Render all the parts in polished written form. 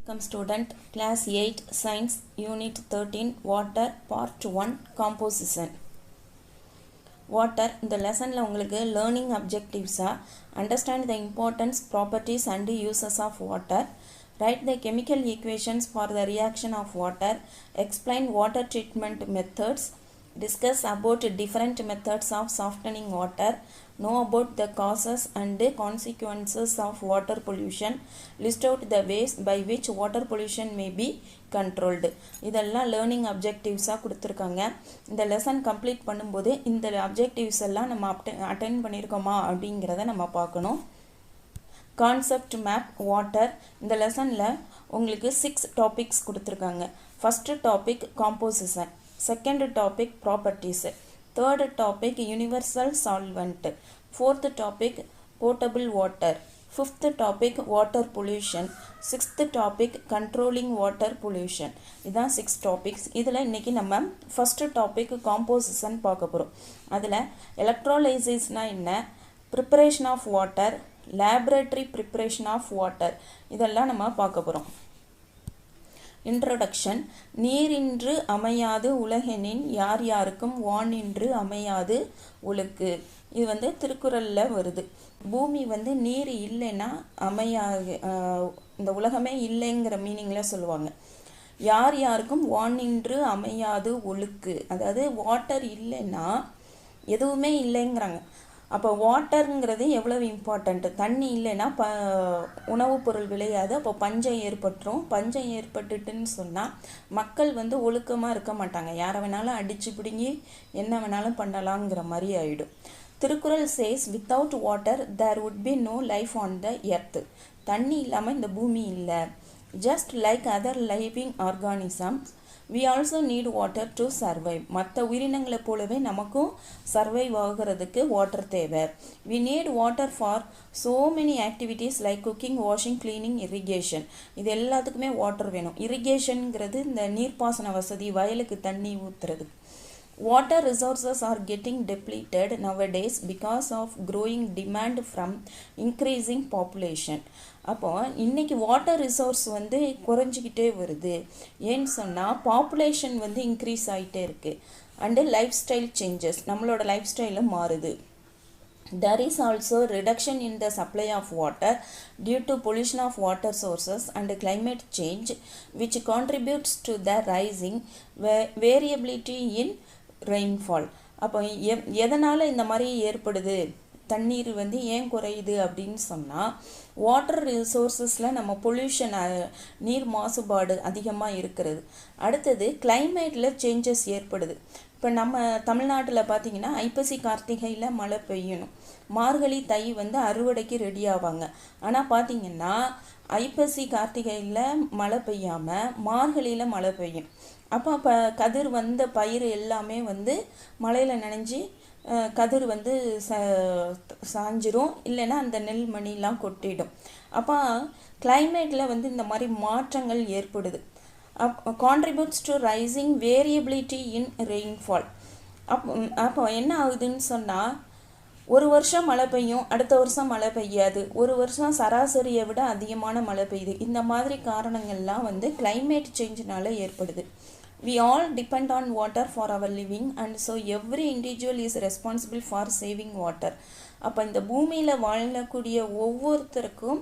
Welcome student, class 8 science unit 13 water part 1 composition. Water இந்த லெசன்ல உங்களுக்கு learning objectives understand the importance, properties and uses of water, write the chemical equations for the reaction of water, explain water treatment methods, discuss about different methods of softening water, know about the causes and consequences of water pollution, list out the ways by which water pollution may be controlled. இதெல்லாம் learning அப்ஜெக்டிவ்ஸாக கொடுத்துருக்காங்க. இந்த lesson complete பண்ணும்போது இந்த objectives எல்லாம் நம்ம attend பண்ணியிருக்கோமா அப்படிங்கிறத நம்ம பார்க்கணும். கான்செப்ட் மேப் வாட்டர் இந்த லெசனில் உங்களுக்கு 6 டாபிக்ஸ் கொடுத்துருக்காங்க. First topic composition, second topic properties, third topic universal solvent, fourth topic potable water, fifth topic water pollution, sixth topic controlling water pollution. இதான் 6 டாபிக்ஸ். இதில் இன்றைக்கி நம்ம ஃபஸ்ட்டு டாபிக் காம்போசிஷன் பார்க்க போகிறோம். அதில் எலக்ட்ரோலைசிஸ்னால் என்ன, preparation of water, laboratory preparation of water, இதெல்லாம் நம்ம பார்க்க போகிறோம். இன்ட்ரோடக்ஷன். நீரின்று அமையாது உலகெனின் யார் யாருக்கும் வானின்று அமையாது ஒழுக்கு. இது திருக்குறளில் வருது. பூமி நீர் இல்லைன்னா இந்த உலகமே இல்லைங்கிற மீனிங்கில் சொல்லுவாங்க. யார் யாருக்கும் வானின்று அமையாது ஒழுக்கு, அதாவது வாட்டர் இல்லைன்னா எதுவுமே இல்லைங்கிறாங்க. அப்போ வாட்டருங்கிறது எவ்வளவு இம்பார்ட்டண்ட்டு. தண்ணி இல்லைன்னா உணவுப் பொருள் விளையாது. அப்போ பஞ்சம் ஏற்பட்டுரும். பஞ்சம் ஏற்பட்டுட்டுன்னு சொன்னால் மக்கள் ஒழுக்கமாக இருக்க மாட்டாங்க. யாரை வேணாலும் அடித்து பிடுங்கி என்ன வேணாலும் பண்ணலாங்கிற மாதிரி ஆகிடும். Thirukkural says without water there would be no life on the earth. தண்ணி இல்லாமல் இந்த பூமி இல்லை. Just like other living organisms we also need water to survive. மற்ற உயிரினங்களை போலவே நமக்கும் சர்வைவ் ஆகிறதுக்கு வாட்டர் தேவை. we need water for so many activities like cooking, washing, cleaning, irrigation. இது எல்லாத்துக்குமே வாட்டர் வேணும். இரிகேஷனுங்கிறது இந்த நீர்ப்பாசன வசதி, வயலுக்கு தண்ணி ஊற்றுறது. Water resources are getting depleted nowadays because of growing demand from increasing population. அப்போ இன்றைக்கி வாட்டர் ரிசோர்ஸ் குறைஞ்சிக்கிட்டே வருது. ஏன்னு சொன்னால் பாப்புலேஷன் இன்க்ரீஸ் ஆகிட்டே இருக்குது. அண்டு லைஃப் ஸ்டைல் சேஞ்சஸ், நம்மளோட லைஃப் ஸ்டைலும் மாறுது. There is also reduction in the supply of water due to pollution of water sources and climate change, which contributes to the rising variability in rainfall. அப்போ எதனால் இந்த மாதிரி ஏற்படுது, தண்ணீர் ஏன் குறையுது அப்படின்னு சொன்னால் வாட்டர் ரிசோர்ஸஸில் நம்ம பொல்யூஷன், நீர் மாசுபாடு அதிகமாக இருக்கிறது. அடுத்தது கிளைமேட்டில் சேஞ்சஸ் ஏற்படுது. இப்போ நம்ம தமிழ்நாட்டில் பார்த்திங்கன்னா ஐப்பசி கார்த்திகையில் மழை பெய்யணும். மார்கழி தை அறுவடைக்கு ரெடி ஆவாங்க. ஆனால் பார்த்திங்கன்னா ஐப்பசி கார்த்திகையில் மழை பெய்யாமல் மார்கழியில் மழை பெய்யும். அப்போ கதிர் பயிர் எல்லாமே மழையில் நனைஞ்சி கதிர் சாஞ்சிரும், இல்லைன்னா அந்த நெல் மணிலாம் கொட்டிடும். அப்போ கிளைமேட்டில் இந்த மாதிரி மாற்றங்கள் ஏற்படுது. Contributes to rising variability in rainfall. அப்போ என்ன ஆகுதுன்னு சொன்னால் ஒரு வருஷம் மழை பெய்யும், அடுத்த வருஷம் மழை பெய்யாது, ஒரு வருஷம் சராசரியை விட அதிகமான மழை பெய்யுது. இந்த மாதிரி காரணங்கள்லாம் climate சேஞ்சினால ஏற்படுது. We all depend on water for our living and so every individual is responsible for saving water. அப்போ இந்த பூமியில் வாழக்கூடிய ஒவ்வொருத்தருக்கும்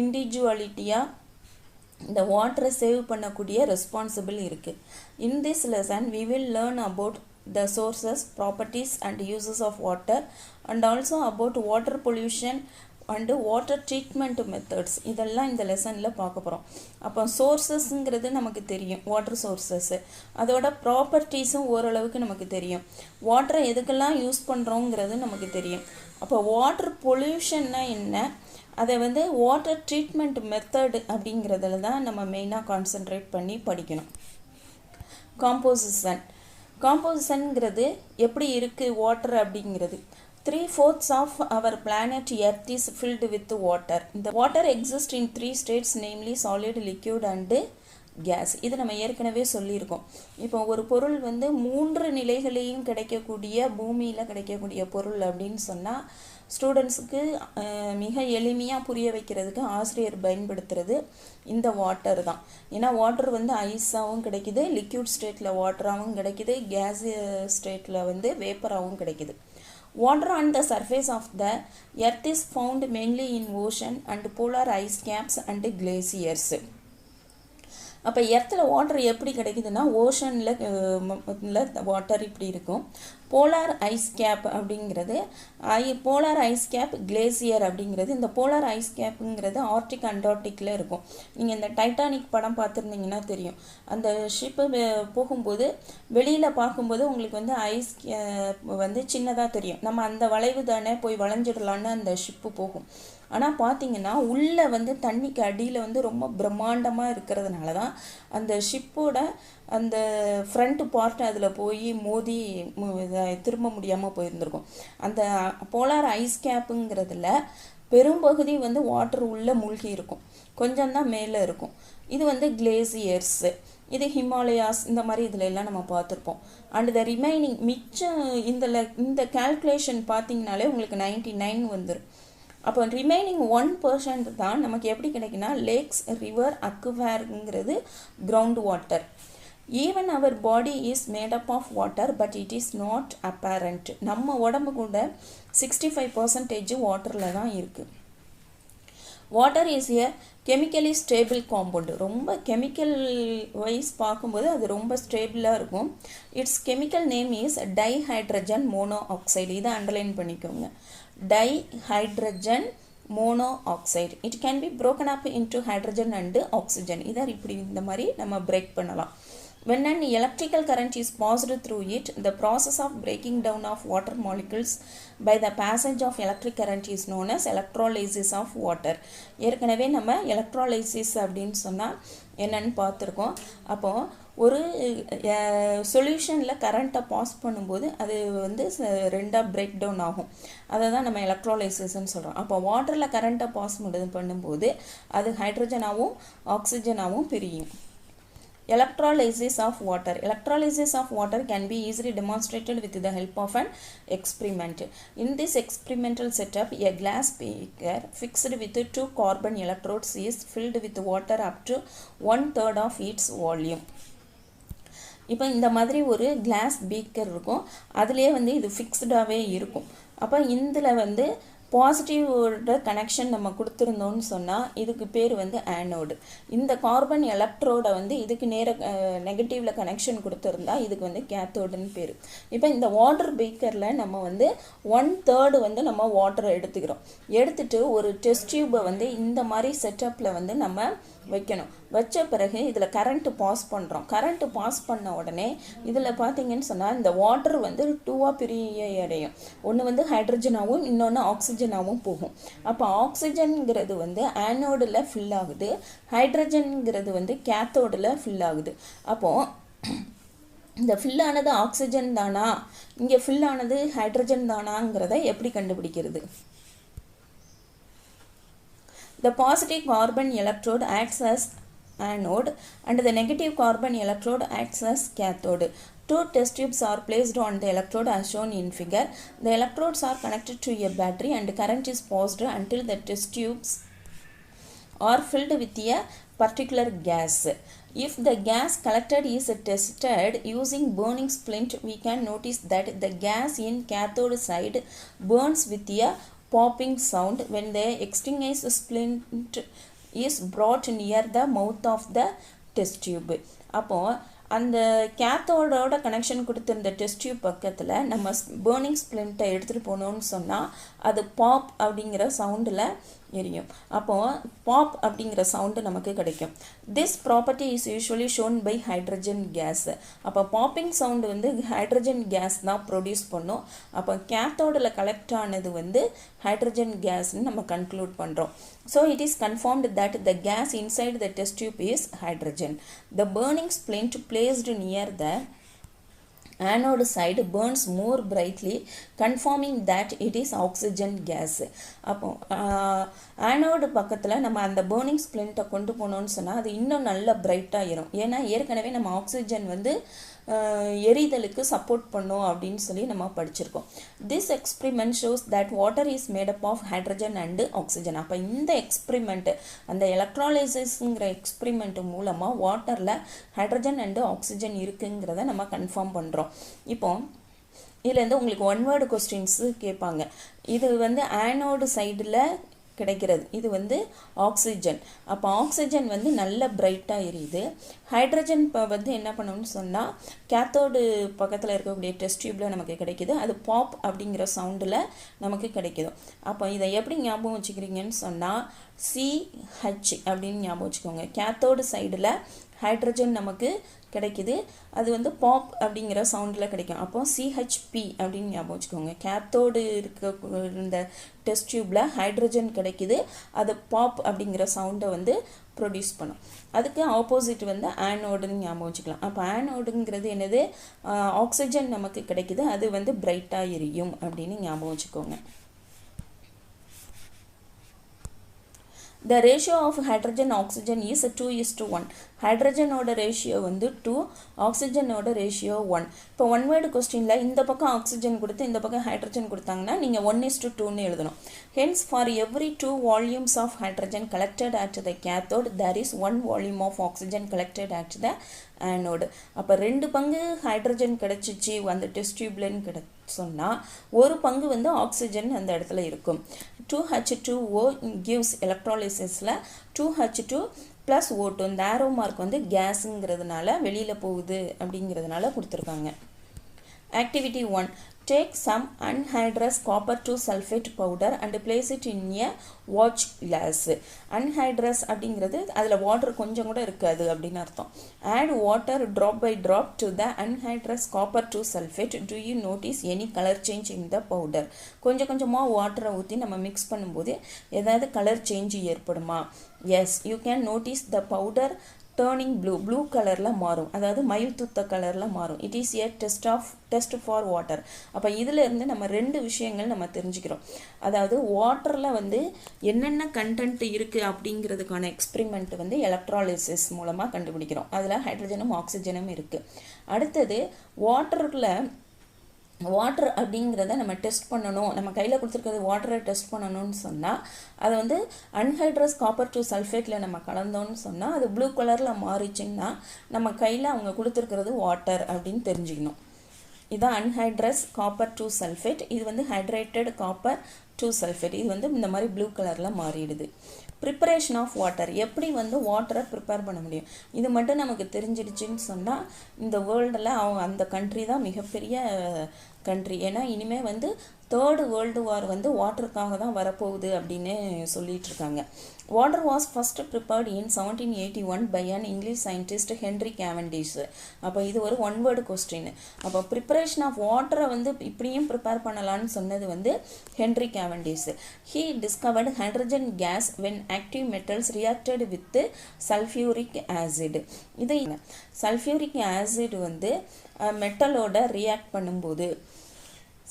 இண்டிவிஜுவாலிட்டியாக இந்த வாட்டரை சேவ் பண்ணக்கூடிய ரெஸ்பான்சிபிள் இருக்குது. In this lesson we will learn about the sources, properties and uses of water and also about water pollution and water treatment methods. இதெல்லாம் இந்த லெசனில் பார்க்க போகிறோம். அப்போ சோர்ஸஸ்ங்கிறது நமக்கு தெரியும், வாட்டர் சோர்ஸஸ்ஸு. அதோட ப்ராப்பர்ட்டிஸும் ஓரளவுக்கு நமக்கு தெரியும். வாட்டரை எதுக்கெல்லாம் யூஸ் பண்ணுறோங்கிறது நமக்கு தெரியும். அப்போ வாட்டர் பொல்யூஷன்னா என்ன, அதை வாட்டர் ட்ரீட்மெண்ட் மெத்தட் அப்படிங்கிறதுல தான் நம்ம மெயினாக கான்சென்ட்ரேட் பண்ணி படிக்கணும். காம்போசிஷன்ங்கிறது எப்படி இருக்குது வாட்டர் அப்படிங்கிறது. 3/4 of our planet Earth is filled with water. The water exists in 3 states, namely solid, liquid and gas. இது நம்ம ஏற்கனவே சொல்லியிருக்கோம். இப்போ ஒரு பொருள் 3 நிலைகளையும் கிடைக்கக்கூடிய பூமியில் கிடைக்கக்கூடிய பொருள் அப்படின்னு சொன்னால் ஸ்டூடெண்ட்ஸுக்கு மிக எளிமையாக புரிய வைக்கிறதுக்கு ஆசிரியர் பயன்படுத்துறது இந்த வாட்டர் தான். ஏன்னா வாட்டர் வந்து ஐஸாகவும் கிடைக்குது, லிக்யூட் ஸ்டேட்டில் வாட்டராகவும் கிடைக்குது, கேஸ் ஸ்டேட்டில் வந்து வேப்பராகவும் கிடைக்குது. Water on the surface of the earth is found mainly in ocean and polar ice caps and glaciers. அப்போ எர்த்தில் வாட்டர் எப்படி கிடைக்குதுன்னா ஓஷனில் வாட்டர் இப்படி இருக்கும். போலார் ஐஸ் கேப் அப்படிங்கிறது போலார் ஐஸ் கேப் கிளேசியர் அப்படிங்கிறது, இந்த போலார் ஐஸ் கேப்புங்கிறது ஆர்டிக் அண்டார்டிக்கில் இருக்கும். நீங்கள் இந்த டைட்டானிக் படம் பார்த்துருந்தீங்கன்னா தெரியும். அந்த ஷிப்பு போகும்போது வெளியில் பார்க்கும்போது உங்களுக்கு வந்து ஐஸ் வந்து சின்னதாக தெரியும். நம்ம அந்த வளைவு தானே போய் வளைஞ்சிடலான்னு அந்த ஷிப்பு போகும். ஆனால் பார்த்தீங்கன்னா உள்ளே வந்து தண்ணிக்கு அடியில் வந்து ரொம்ப பிரம்மாண்டமாக இருக்கிறதுனால தான் அந்த ஷிப்போட அந்த ஃப்ரண்ட் பார்ட் அதில் போய் மோதி திரும்ப முடியாமல் போயிருந்திருக்கும். அந்த போலார் ஐஸ் கேப்புங்கிறதுல பெரும்பகுதி வந்து வாட்டர் உள்ளே மூழ்கி இருக்கும், கொஞ்சம் தான் மேலே இருக்கும். இது வந்து கிளேசியர்ஸு, இது ஹிமாலயாஸ், இந்த மாதிரி இதில் எல்லாம் நம்ம பார்த்துருப்போம். அண்ட் த ரிமைனிங் மிச்சம் இந்த கால்குலேஷன் பார்த்தீங்கனாலே உங்களுக்கு 99 வந்துடும். அப்போ ரிமைனிங் 1% தான் நமக்கு எப்படி கிடைக்குன்னா லேக்ஸ், ரிவர், அக்வேர்ங்கிறது ground water. Even our body is made up of water but it is not apparent. நம்ம உடம்பு கூட 65% வாட்டரில் தான் இருக்குது. Water is a chemically stable compound. ரொம்ப கெமிக்கல் வைஸ் பார்க்கும்போது அது ரொம்ப ஸ்டேபிளாக இருக்கும். Its chemical name is dihydrogen monoxide. இதை அண்டர்லைன் பண்ணிக்கோங்க. Dihydrogen monoxide. It can be broken up into hydrogen and oxygen. இதை இப்படி இந்த மாதிரி நம்ம பிரேக் பண்ணலாம். When an electrical current is passed through it, the process of breaking down of water molecules by the passage of electric current is known as electrolysis of water. ஏற்கனவே நம்ம electrolysis அப்படின்னு சொன்னால் என்னன்னு பார்த்துருக்கோம். அப்போது ஒரு சொல்யூஷனில் கரண்ட்டை பாஸ் பண்ணும்போது அது வந்து ரெண்டாக பிரேக் டவுன் ஆகும். அதை தான் நம்ம எலக்ட்ரோலைசிஸ்ன்னு சொல்கிறோம். அப்போ வாட்டரில் கரண்ட்டை பாஸ் பண்ணும்போது அது ஹைட்ரஜனாகவும் ஆக்சிஜனாகவும் பிரியும். Electrolysis of water. Electrolysis of water can be easily demonstrated with the help of an experiment. In this experimental setup, a glass beaker fixed with 2 carbon electrodes is filled with water up to 1/3 of its volume. இப்போ இந்த மாதிரி ஒரு class beaker இருக்கும், அதுலேயே வந்து இது ஃபிக்ஸ்டாகவே இருக்கும். அப்போ இதில் வந்து பாசிட்டிவோட கனெக்ஷன் நம்ம கொடுத்துருந்தோன்னு சொன்னால் இதுக்கு பேர் வந்து ஆனோடு. இந்த கார்பன் எலக்ட்ரோடை வந்து இதுக்கு நெகட்டிவில் கனெக்ஷன் கொடுத்துருந்தா இதுக்கு வந்து கேத்தோடுன்னு பேர். இப்போ இந்த வாட்டர் பீக்கரில் நம்ம வந்து 1/3 வந்து நம்ம வாட்டரை எடுத்துக்கிறோம். எடுத்துகிட்டு ஒரு டெஸ்ட் டியூப்பை வந்து இந்த மாதிரி செட்டப்பில் வந்து நம்ம வைக்கணும். வச்ச பிறகு இதில் கரண்ட்டு பாஸ் பண்ணுறோம். கரண்ட்டு பாஸ் பண்ண உடனே இதில் பார்த்தீங்கன்னு சொன்னால் இந்த வாட்டர் வந்து 2ஆக பிரிய அடையும். ஒன்று வந்து ஹைட்ரஜனாகவும் இன்னொன்று ஆக்சிஜனாகவும் போகும். அப்போ ஆக்சிஜன்கிறது வந்து ஆனோடில் ஃபில் ஆகுது, ஹைட்ரஜன்கிறது வந்து கேத்தோடில் ஃபில் ஆகுது. அப்போது இந்த ஃபில்லானது ஆக்சிஜன் தானா, இங்கே ஃபில்லானது ஹைட்ரஜன் தானாங்கிறத எப்படி கண்டுபிடிக்கிறது? The positive carbon electrode acts as anode and the negative carbon electrode acts as cathode. 2 test tubes are placed on the electrode as shown in figure. The electrodes are connected to a battery and current is passed until the test tubes are filled with a particular gas. If the gas collected is tested using burning splint, we can notice that the gas in cathode side burns with a popping sound when the extinguished splint is brought near the mouth of the test tube. அப்போ அந்த கேத்தோடோட connection கொடுத்துருந்த test tube பக்கத்தில் நம்ம burning ஸ்ப்ளிண்ட்டை எடுத்துகிட்டு போனோம்னு சொன்னால் அது pop அப்படிங்கிற சவுண்டில் எரியும். அப்போது பாப் அப்படிங்கிற சவுண்டு நமக்கு கிடைக்கும். This property is usually shown by hydrogen gas. அப்போ பாப்பிங் சவுண்டு வந்து ஹைட்ரஜன் கேஸ் தான் ப்ரொடியூஸ் பண்ணும். அப்போ கேத்தோடில் கலெக்ட் ஆனது வந்து ஹைட்ரஜன் கேஸ்ன்னு நம்ம கன்க்ளூட் பண்ணுறோம். So it is confirmed that the gas inside the test tube is hydrogen. The burning splint placed near the anode side burns more brightly, confirming that it is oxygen gas. அப்போ anode பக்கத்தில் நம்ம அந்த burning ஸ்ப்ளிண்ட்டை கொண்டு போனோம்னு சொன்னால் அது இன்னும் நல்லா பிரைட்டாக ஆயிரும். ஏன்னா ஏற்கனவே நம்ம ஆக்சிஜன் வந்து எரிதலுக்கு சப்போர்ட் பண்ணும் அப்படின்னு சொல்லி நம்ம படிச்சிருக்கோம். This experiment shows that water is made up of hydrogen and oxygen. அப்போ இந்த எக்ஸ்பிரிமெண்ட் அந்த எலக்ட்ராலைசிஸ்ங்கிற எக்ஸ்பிரிமெண்ட் மூலமாக வாட்டரில் ஹைட்ரஜன் அண்டு ஆக்சிஜன் இருக்குங்கிறத நம்ம கன்ஃபார்ம் பண்ணுறோம். இப்போ இதுலேருந்து உங்களுக்கு ஒன் வேர்டு கொஸ்டின்ஸு கேட்பாங்க. இது வந்து ஆனோடு சைடில் கிடைக்கிறது, இது வந்து ஆக்சிஜன். அப்போ ஆக்சிஜன் வந்து நல்ல பிரைட்டாக எரியுது. ஹைட்ரஜன் இப்போ வந்து என்ன பண்ணணும்னு சொன்னால் கேத்தோடு பக்கத்தில் இருக்கக்கூடிய டெஸ்ட் டியூப்பில் நமக்கு கிடைக்கிது. அது பாப் அப்படிங்கிற சவுண்டில் நமக்கு கிடைக்கிது. அப்போ இதை எப்படி ஞாபகம் வச்சுக்கிறீங்கன்னு சொன்னால் சிஹெச் அப்படின்னு ஞாபகம் வச்சுக்கோங்க. கேத்தோடு சைடில் ஹைட்ரஜன் நமக்கு கிடைக்குது, அது வந்து பாப் அப்படிங்கிற சவுண்டில் கிடைக்கும். அப்போ சிஹெச்பி அப்படின்னு ஞாபகம் வச்சுக்கோங்க. கேத்தோடு இருக்க இந்த டெஸ்ட் டியூப்பில் ஹைட்ரஜன் கிடைக்குது, அது பாப் அப்படிங்கிற சவுண்டை வந்து ப்ரொடியூஸ் பண்ணும். அதுக்கு ஆப்போசிட் வந்து ஆனோடுன்னு ஞாபகம் வச்சுக்கலாம். அப்போ ஆனோடுங்கிறது என்னது, ஆக்சிஜன் நமக்கு கிடைக்குது, அது வந்து பிரைட்டாக எரியும் அப்படின்னு ஞாபகம் வச்சுக்கோங்க. The ratio of hydrogen oxygen is 2:1. ஹைட்ரஜனோட ratio வந்து 2, ஆக்சிஜனோட ரேஷியோ 1. இப்போ ஒன் வேர்டு கொஸ்டினில் இந்த பக்கம் ஆக்சிஜன் கொடுத்து இந்த பக்கம் ஹைட்ரஜன் கொடுத்தாங்கன்னா நீங்கள் 1:2ன்னு எழுதணும். Hence, for every 2 volumes of hydrogen collected at the cathode, there is 1 volume of oxygen collected at the anode. அப்போ 2 பங்கு ஹைட்ரஜன் கிடச்சிச்சு அந்த டெஸ்ட் டியூப்லன்னு சொன்னால் 1 பங்கு வந்து ஆக்சிஜன் அந்த இடத்துல இருக்கும். 2H2O gives electrolysis-ல 2H2 + O2. இந்த ஆரோ மார்க் வந்து கேஸுங்கிறதுனால வெளியில் போகுது அப்படிங்கிறதுனால கொடுத்துருக்காங்க. Activity 1. Take some anhydrous copper 2 sulfate powder and place it in a watch glass. Anhydrous அப்படிங்கிறது அதில் வாட்டர் கொஞ்சம் கூட இருக்காது அப்படின்னு அர்த்தம். Add water drop by drop to the anhydrous copper 2 sulfate. Do you notice any color change in the powder? கொஞ்சம் கொஞ்சமாக வாட்டரை ஊற்றி நம்ம மிக்ஸ் பண்ணும்போது ஏதாவது கலர் சேஞ்ச் ஏற்படுமா? Yes, you can notice the powder turning blue கலரில் மாறும், அதாவது மயில் துத்த கலரில் மாறும். It is a test for water. அப்போ இதில் இருந்து நம்ம 2 விஷயங்கள் நம்ம தெரிஞ்சுக்கிறோம். அதாவது வாட்டரில் வந்து என்னென்ன கண்டென்ட் இருக்குது அப்படிங்கிறதுக்கான எக்ஸ்பிரிமெண்ட் வந்து எலக்ட்ராலிசிஸ் மூலமாக கண்டுபிடிக்கிறோம். அதில் ஹைட்ரஜனும் ஆக்சிஜனும் இருக்குது. அடுத்தது வாட்டர் அப்படிங்கிறத நம்ம டெஸ்ட் பண்ணணும், நம்ம கையில் கொடுத்துருக்கிறது வாட்டரை டெஸ்ட் பண்ணணும்னு சொன்னால் அதை வந்து அன்ஹைட்ரஸ் காப்பர் 2 சல்ஃபேட்டில் நம்ம கலந்தோன்னு சொன்னால் அது ப்ளூ கலரில் மாறிச்சிங்கன்னா நம்ம கையில் அவங்க கொடுத்துருக்கிறது வாட்டர் அப்படின்னு தெரிஞ்சுக்கணும். இதுதான் அன்ஹைட்ரஸ் காப்பர் 2 சல்ஃபேட். இது வந்து ஹைட்ரேட்டட் காப்பர் 2 சல்ஃபேட். இது வந்து இந்த மாதிரி ப்ளூ கலரில் மாறிடுது. ப்ரிப்பரேஷன் ஆஃப் வாட்டர், எப்படி வந்து வாட்டரை ப்ரிப்பேர் பண்ண முடியும், இது மட்டும் நமக்கு தெரிஞ்சிடுச்சுன்னு சொன்னால் இந்த வேர்ல்டில் அந்த கண்ட்ரி தான் மிகப்பெரிய கண்ட்ரி. ஏன்னா இனிமேல் வந்து 3rd World War வந்து வாட்டருக்காக தான் வரப்போகுது அப்படின்னு சொல்லிட்டு இருக்காங்க. Water was first prepared in 1781 by an English scientist Henry Cavendish. அப்போ இது ஒரு ஒன் வேர்டு கொஸ்டின். அப்போ ப்ரிப்பரேஷன் ஆஃப் வாட்டரை வந்து இப்படியும் ப்ரிப்பேர் பண்ணலான்னு சொன்னது வந்து Henry Cavendish. He discovered hydrogen gas when active metals reacted with sulfuric acid. இது சல்ஃபியூரிக் ஆசிட் வந்து மெட்டலோட ரியாக்ட் பண்ணும்போது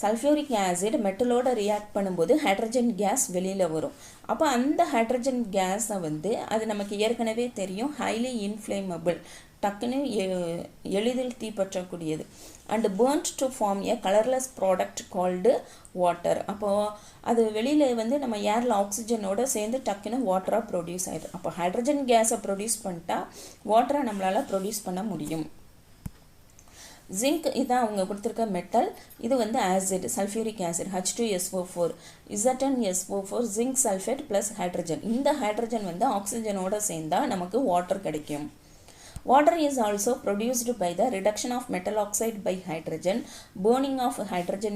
சல்ஃபியூரிக் ஆசிட் மெட்டலோட ரியாக்ட் பண்ணும்போது ஹைட்ரஜன் கேஸ் வெளியில் வரும். அப்போ அந்த ஹைட்ரஜன் கேஸை வந்து அது நமக்கு ஏற்கனவே தெரியும், ஹைலி இன்ஃப்ளேமபிள், டக்குன்னு எளிதில் தீப்பற்றக்கூடியது. And burnt to form a colourless product called water. அப்போது அது வெளியில் வந்து நம்ம ஏரில் ஆக்சிஜனோட சேர்ந்து டக்குன்னு வாட்டராக ப்ரொடியூஸ் ஆகிடும். அப்போ ஹைட்ரஜன் கேஸை ப்ரொடியூஸ் பண்ணிட்டா வாட்டரை நம்மளால் ப்ரொடியூஸ் பண்ண முடியும். ஜிங்க் இதான் அவங்க கொடுத்துருக்க மெட்டல். இது வந்து acid, sulphuric acid H2SO4, ZnSO4, zinc sulphate plus hydrogen. இந்த ஹைட்ரஜன் வந்து ஆக்சிஜனோட சேர்ந்தால் நமக்கு வாட்டர் கிடைக்கும். Water is also produced by the reduction of metal oxide by hydrogen, burning of hydrogen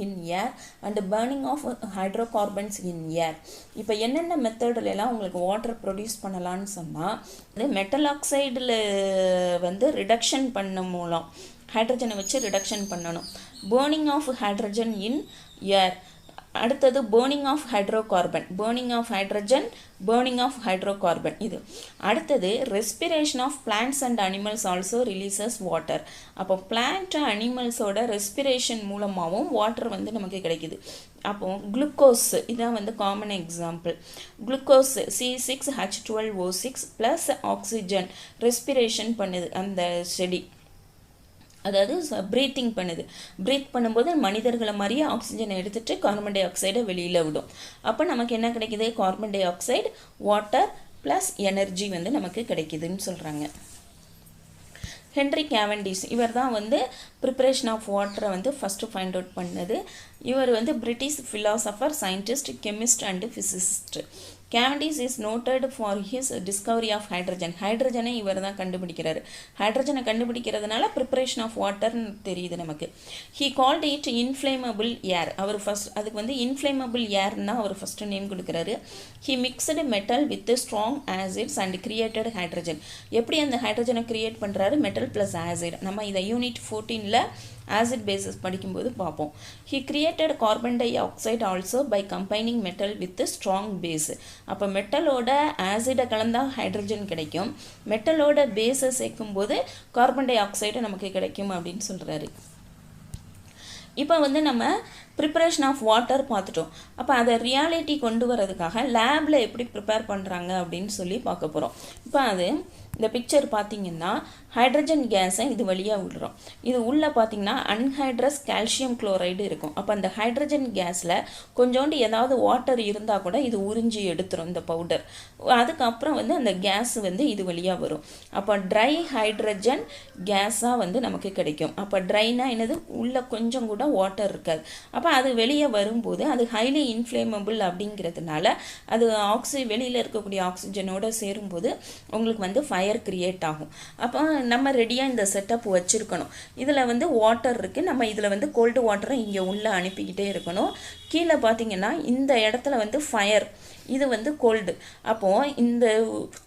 in air and burning of hydrocarbons in air. இப்போ என்னென்ன மெத்தட்லாம் உங்களுக்கு water produce பண்ணலான்னு சொன்னால் மெட்டல் ஆக்சைடில் வந்து ரிடக்ஷன் பண்ண மூலம் ஹைட்ரஜனை வச்சு ரிடக்ஷன் பண்ணணும். burning of hydrogen in air. அடுத்தது burning of hydrocarbon, burning of hydrogen, burning of hydrocarbon. இது அடுத்தது respiration of plants and animals also releases water. அப்போ பிளான்ட் அனிமல்ஸோட ரெஸ்பிரேஷன் மூலமாகவும் வாட்டர் வந்து நமக்கு கிடைக்குது. அப்போ குளுக்கோஸ் இதான் வந்து common example. Glucose C6H12O6 plus oxygen respiration பண்ணுது அந்த செடி. அதாவது ப்ரீத்திங் பண்ணுது. ப்ரீத் பண்ணும்போது மனிதர்களை மாதிரியே ஆக்சிஜனை எடுத்துகிட்டு கார்பன் டை ஆக்சைடை வெளியில் விடும். அப்போ நமக்கு என்ன கிடைக்குது? Carbon di oxide, water plus energy வந்து நமக்கு கிடைக்குதுன்னு சொல்கிறாங்க. ஹென்ரி கேவண்டிஸ் இவர் தான் வந்து ப்ரிப்பரேஷன் ஆஃப் வாட்டரை வந்து ஃபஸ்ட்டு ஃபைண்ட் அவுட் பண்ணது. இவர் வந்து British philosopher, scientist, chemist and physicist. Cavendish is noted for his discovery of hydrogen. ஹைட்ரஜனை இவர் தான் கண்டுபிடிக்கிறாரு. ஹைட்ரஜனை கண்டுபிடிக்கிறதுனால ப்ரிப்பரேஷன் ஆஃப் வாட்டர்னு தெரியுது நமக்கு. He called it inflammable air. அவர் ஃபஸ்ட் அதுக்கு வந்து இன்ஃப்ளேமபிள் ஏர்னா அவர் ஃபஸ்ட்டு நேம் கொடுக்குறாரு. He mixed metal with strong acids and created hydrogen. எப்படி அந்த ஹைட்ரஜனை கிரியேட் பண்ணுறாரு? Metal plus acid. நம்ம இதை யூனிட் 14ல் ஆசிட் பேசஸ் படிக்கும்போது பார்ப்போம். He created carbon dioxide also by combining metal with strong base. அப்போ மெட்டலோட ஆசிடை கலந்தால் ஹைட்ரஜன் கிடைக்கும், மெட்டலோட பேஸை சேர்க்கும்போது கார்பன் டை ஆக்சைடு நமக்கு கிடைக்கும் அப்படின்னு சொல்கிறாரு. இப்போ வந்து நம்ம ப்ரிப்பரேஷன் ஆஃப் வாட்டர் பார்த்துட்டோம். அப்போ அதை ரியாலிட்டி கொண்டு வரதுக்காக லேபில் எப்படி ப்ரிப்பேர் பண்ணுறாங்க அப்படின்னு சொல்லி பார்க்க போகிறோம். இப்போ அது இந்த பிக்சர் பார்த்தீங்கன்னா ஹைட்ரஜன் கேஸை இது வழியாக விடுறோம். இது உள்ளே பார்த்தீங்கன்னா அன்ஹைட்ரஸ் கால்சியம் குளோரைடு இருக்கும். அப்போ அந்த ஹைட்ரஜன் கேஸில் கொஞ்சோண்டு ஏதாவது வாட்டர் இருந்தால் கூட இது உறிஞ்சி எடுத்துரும் இந்த பவுடர். அதுக்கப்புறம் வந்து அந்த கேஸ் வந்து இது வழியாக வரும். அப்போ ட்ரை ஹைட்ரஜன் கேஸாக வந்து நமக்கு கிடைக்கும். அப்போ ட்ரைனா என்னது? உள்ளே கொஞ்சம் கூட வாட்டர் இருக்காது. அப்போ அது வெளியே வரும்போது அது ஹைலி இன்ஃப்ளேமபிள் அப்படிங்கிறதுனால அது வெளியில் இருக்கக்கூடிய ஆக்சிஜனோடு சேரும்போது உங்களுக்கு வந்து ஃபயர் கிரியேட் ஆகும். அப்போ நம்ம ரெடியாக இந்த செட்டப் வச்சுருக்கணும். இதில் வந்து வாட்டர் இருக்குது. நம்ம இதில் வந்து கோல்டு வாட்டரை இங்கே உள்ளே அனுப்பிக்கிட்டே இருக்கணும். கீழே பார்த்தீங்கன்னா இந்த இடத்துல வந்து ஃபயர், இது வந்து கோல்டு. அப்போது இந்த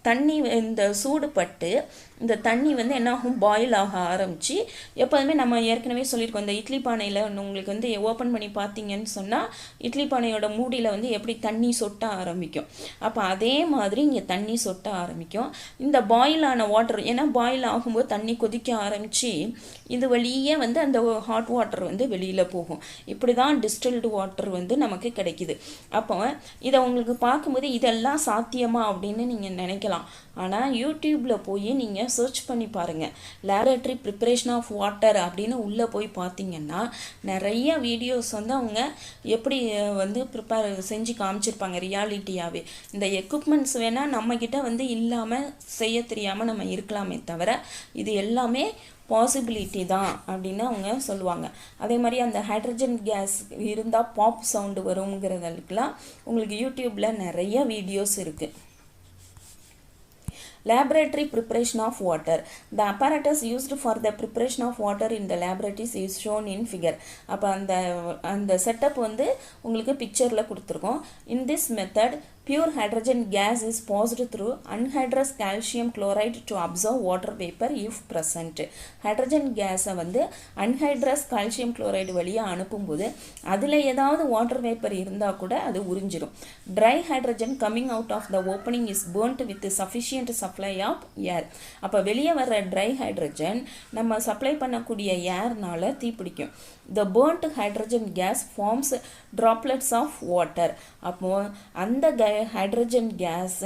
தண்ணி இந்த சூடுபட்டு இந்த தண்ணி வந்து என்ன ஆகும்? பாயில் ஆக ஆரம்பித்து எப்போதுமே நம்ம ஏற்கனவே சொல்லியிருக்கோம், இந்த இட்லி பானையில் உங்களுக்கு வந்து ஓப்பன் பண்ணி பார்த்தீங்கன்னு சொன்னால் இட்லி பானையோட மூடியில் வந்து எப்படி தண்ணி சொட்ட ஆரம்பிக்கும். அப்போ அதே மாதிரி இங்கே தண்ணி சொட்ட ஆரம்பிக்கும். இந்த பாயில் ஆன வாட்டர், ஏன்னா பாயில் ஆகும்போது தண்ணி கொதிக்க ஆரம்பித்து இது வழியே வந்து அந்த ஹாட் வாட்டர் வந்து வெளியில் போகும். இப்படி தான் டிஸ்டில்டு வாட்டர் வந்து நமக்கு கிடைக்குது. அப்போ இதை உங்களுக்கு பார்க்கும்போது இதெல்லாம் சாத்தியமா அப்படின்னு நீங்கள் நினைக்கலாம். ஆனால் யூடியூப்பில் போய் நீங்கள் சர்ச் பண்ணி பாருங்கள். லேபரேட்டரி ப்ரிப்பரேஷன் ஆஃப் வாட்டர் அப்படின்னு உள்ளே போய் பார்த்தீங்கன்னா நிறைய வீடியோஸ் வந்து அவங்க எப்படி வந்து ப்ரிப்பேர் செஞ்சு காமிச்சிருப்பாங்க ரியாலிட்டியாகவே. இந்த எக்யூப்மெண்ட்ஸ் வேணால் நம்மக்கிட்ட வந்து இல்லாமல் செய்ய தெரியாமல் நம்ம இருக்கலாமே தவிர இது எல்லாமே பாசிபிலிட்டி தான் அப்படின்னு அவங்க சொல்லுவாங்க. அதே மாதிரி அந்த ஹைட்ரஜன் கேஸ் இருந்தால் பாப் சவுண்டு வருங்கிறதுக்கெலாம் உங்களுக்கு யூடியூப்பில் நிறைய வீடியோஸ் இருக்குது. Laboratory preparation of water. The apparatus used for the preparation of water in the laboratories is shown in figure. அப்போ அந்த செட்டப் வந்து உங்களுக்கு பிக்சரில் கொடுத்துருக்கோம். In this method pure hydrogen gas is passed through anhydrous calcium chloride to absorb water vapor if present. hydrogen gas-ஐ வந்து anhydrous calcium chloride வழியாக அனுப்பும்போது அதில் ஏதாவது வாட்டர் வேப்பர் இருந்தால் கூட அது உறிஞ்சிடும். dry hydrogen coming out of the opening is burnt with sufficient supply of air. அப்போ வெளியே வர்ற ட்ரை ஹைட்ரஜன் நம்ம சப்ளை பண்ணக்கூடிய ஏர்னால தீப்பிடிக்கும். The burnt hydrogen gas forms droplets of water. அப்போ அந்த ஹைட்ரஜன் கேஸ்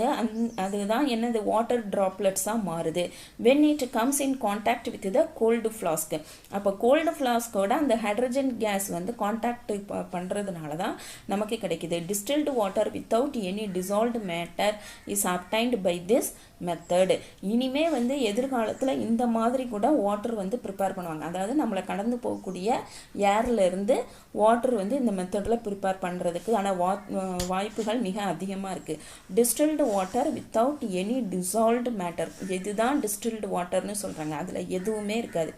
அதுதான் என்னது? வாட்டர் ட்ராப்லெட்ஸாக மாறுது. when it comes in contact with the cold flask. அப்போ கோல்டு ஃப்ளாஸ்கோட அந்த ஹைட்ரஜன் கேஸ் வந்து கான்டாக்ட் பண்ணுறதுனால தான் நமக்கு கிடைக்குது. distilled water without any dissolved matter is obtained by this method. இனிமே வந்து எதிர்காலத்தில் இந்த மாதிரி கூட வாட்டர் வந்து ப்ரிப்பேர் பண்ணுவாங்க. அதாவது நம்மளை கடந்து போகக்கூடிய ஏர்ல இருந்து வாட்டர் வந்து இந்த மெத்தடில் ப்ரிப்பேர் பண்ணுறதுக்கு ஆனால் வாய்ப்புகள் மிக அதிகமாக இருக்குது. Distilled water without any dissolved matter, இதுதான் டிஸ்டில்டு வாட்டர்னு சொல்கிறாங்க. அதில் எதுவுமே இருக்காது.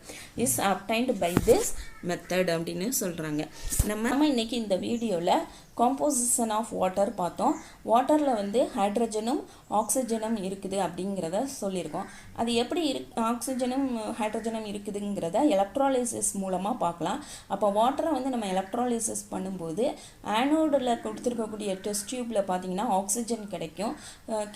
Is obtained by this method அப்படின்னு சொல்கிறாங்க. நம்ம இன்னைக்கு இந்த வீடியோவில் காம்போசிஷன் ஆஃப் வாட்டர் பார்த்தோம். வாட்டரில் வந்து ஹைட்ரஜனும் ஆக்சிஜனும் இருக்குது அப்படிங்கிறத சொல்லியிருக்கோம். அது எப்படி ஆக்சிஜனும் ஹைட்ரஜனும் இருக்குதுங்கிறத எலக்ட்ராலிசிஸ் மூலமாக பார்க்கலாம். அப்போ வாட்டரை வந்து நம்ம எலக்ட்ராலிசிஸ் பண்ணும்போது ஆனோடில் கொடுத்துருக்கக்கூடிய டெஸ்ட் டியூப்பில் பார்த்தீங்கன்னா ஆக்சிஜன் கிடைக்கும்.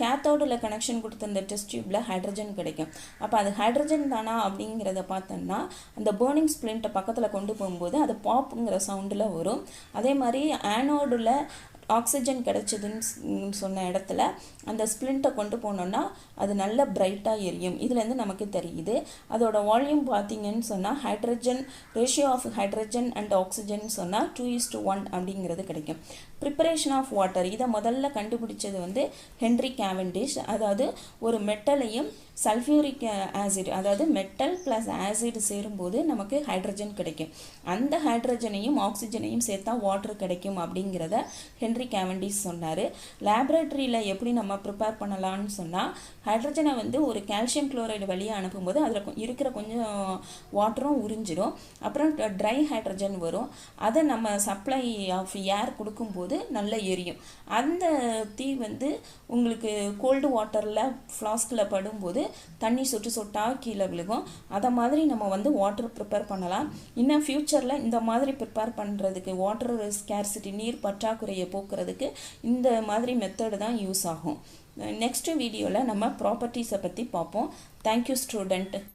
கேத்தோடில் கனெக்ஷன் கொடுத்த இந்த டெஸ்ட் டியூப்பில் ஹைட்ரஜன் கிடைக்கும். அப்போ அது ஹைட்ரஜன் தானா அப்படிங்கிறத பார்த்தோம்னா அந்த பேர்னிங் ஸ்ப்ளிண்ட்டை பக்கத்தில் கொண்டு போகும்போது அது பாப்புங்கிற சவுண்டில் வரும். அதே மாதிரி ஆனோடில் ஆக்சிஜன் கிடைச்சதுன்னு சொன்ன இடத்துல அந்த ஸ்ப்ளிண்ட்டை கொண்டு போனோம்னா அது நல்ல பிரைட்டாக எரியும். இதுலேருந்து நமக்கு தெரியுது. அதோட வால்யூம் பார்த்தீங்கன்னு சொன்னால் hydrogen ratio of hydrogen and oxygen சொன்னால் 2:1 அப்படிங்கிறது கிடைக்கும். ப்ரிப்பரேஷன் ஆஃப் வாட்டர் இதை முதல்ல கண்டுபிடிச்சது வந்து ஹென்ரி கேவெண்டிஷ். அதாவது ஒரு மெட்டலையும் சல்ஃபியூரிக் ஆசிட், அதாவது மெட்டல் ப்ளஸ் ஆசிட் சேரும்போது நமக்கு ஹைட்ரஜன் கிடைக்கும். அந்த ஹைட்ரஜனையும் ஆக்சிஜனையும் சேர்த்தா வாட்டர் கிடைக்கும் அப்படிங்கிறத ஹென்ரி கேவெண்டிஷ் சொன்னார். லேபரேட்டரியில் எப்படி நம்ம ப்ரிப்பேர் பண்ணலான்னு சொன்னால், ஹைட்ரஜனை வந்து ஒரு கால்சியம் குளோரைடு வழியாக அனுப்பும்போது அதில் இருக்கிற கொஞ்சம் வாட்டரும் உறிஞ்சிடும். அப்புறம் ட்ரை ஹைட்ரஜன் வரும். அதை நம்ம சப்ளை ஆஃப் ஏர் கொடுக்கும்போது நல்லா எரியும். அந்த தீ வந்து உங்களுக்கு கோல்டு வாட்டரில் ஃப்ளாஸ்கில் படும்போது தண்ணி சொட்டு சொட்டாக கீழே விழுகும். அதை மாதிரி நம்ம வந்து வாட்டர் ப்ரிப்பேர் பண்ணலாம். இன்னும் ஃப்யூச்சரில் இந்த மாதிரி ப்ரிப்பேர் பண்ணுறதுக்கு, வாட்டர் ஸ்கேர்சிட்டி நீர் பற்றாக்குறையை போக்குறதுக்கு இந்த மாதிரி மெத்தடு தான் யூஸ் ஆகும். நெக்ஸ்ட் வீடியோவில் நம்ம ப்ராப்பர்ட்டிஸை பற்றி பார்ப்போம். Thank you student.